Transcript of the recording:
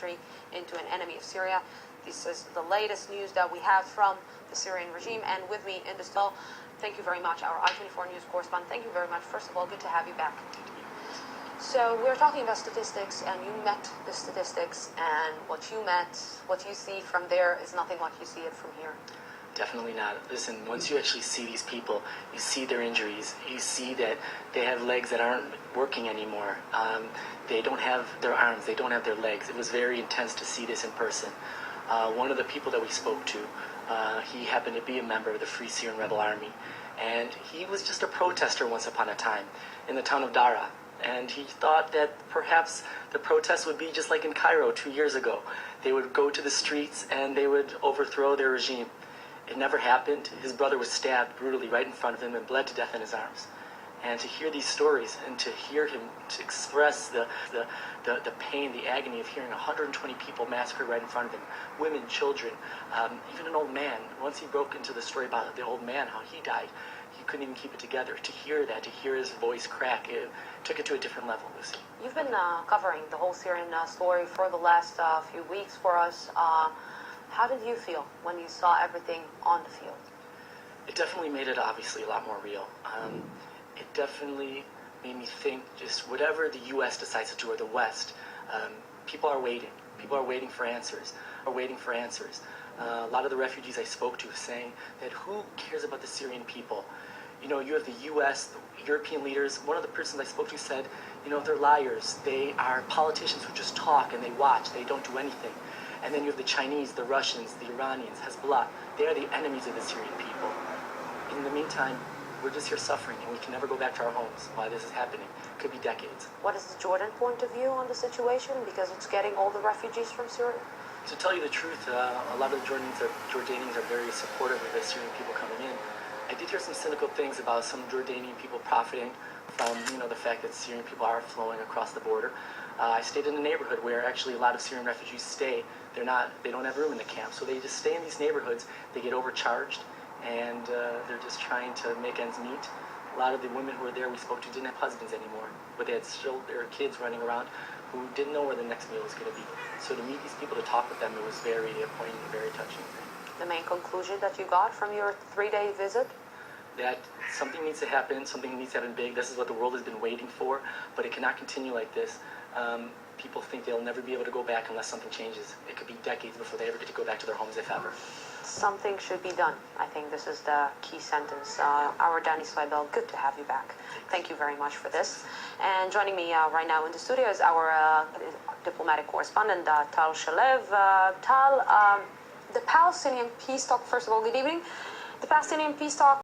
country into an enemy of Syria. This is the latest news that we have from the Syrian regime, and with me in the studio, thank you very much, our i24 news correspondent. Thank you very much. First of all, good to have you back. So we're talking about statistics, and you met the statistics, and what you see from there is nothing like you see it from here. Definitely not. Listen, once you actually see these people, you see their injuries, you see that they have legs that aren't working anymore. They don't have their arms, they don't have their legs. It was very intense to see this in person. One of the people that we spoke to, he happened to be a member of the Free Syrian Rebel Army, and he was just a protester once upon a time in the town of Dara. And he thought that perhaps the protests would be just like in Cairo 2 years ago. They would go to the streets and they would overthrow their regime. It never happened. His brother was stabbed brutally right in front of him and bled to death in his arms. And to hear these stories and to hear him to express the pain, the agony of hearing 120 people massacred right in front of him, women, children, even an old man. Once he broke into the story about the old man, how he died, he couldn't even keep it together. To hear that, to hear his voice crack, it took it to a different level, Lucy. You've been covering the whole Syrian story for the last few weeks for us. How did you feel when you saw everything on the field? It definitely made it obviously a lot more real. It definitely made me think just whatever the U.S. decides to do, or the West, people are waiting. People are waiting for answers, A lot of the refugees I spoke to saying that who cares about the Syrian people? You know, you have the U.S., the European leaders. One of the persons I spoke to said, you know, they're liars. They are politicians who just talk and they watch. They don't do anything. And then you have the Chinese, the Russians, the Iranians, Hezbollah. They are the enemies of the Syrian people. In the meantime, we're just here suffering, and we can never go back to our homes while this is happening. It could be decades. What is the Jordan point of view on the situation? Because it's getting all the refugees from Syria. To tell you the truth, a lot of the Jordanians are very supportive of the Syrian people coming in. I did hear some cynical things about some Jordanian people profiting from, you know, the fact that Syrian people are flowing across the border. I stayed in a neighborhood where actually a lot of Syrian refugees stay. They don't have room in the camp, so they just stay in these neighborhoods. They get overcharged, and they're just trying to make ends meet. A lot of the women who were there we spoke to didn't have husbands anymore, but they had still their kids running around who didn't know where the next meal was going to be. So to meet these people, to talk with them, it was very poignant and very touching. The main conclusion that you got from your 3-day visit? That something needs to happen, something needs to happen big. This is what the world has been waiting for, but it cannot continue like this. People think they'll never be able to go back unless something changes. It could be decades before they ever get to go back to their homes, if ever. Something should be done. I think this is the key sentence. Our Danny Swibel, good to have you back. Thank you very much for this. And joining me right now in the studio is our diplomatic correspondent, Tal Shalev. Tal, the Palestinian peace talk, first of all, good evening. The Palestinian peace talk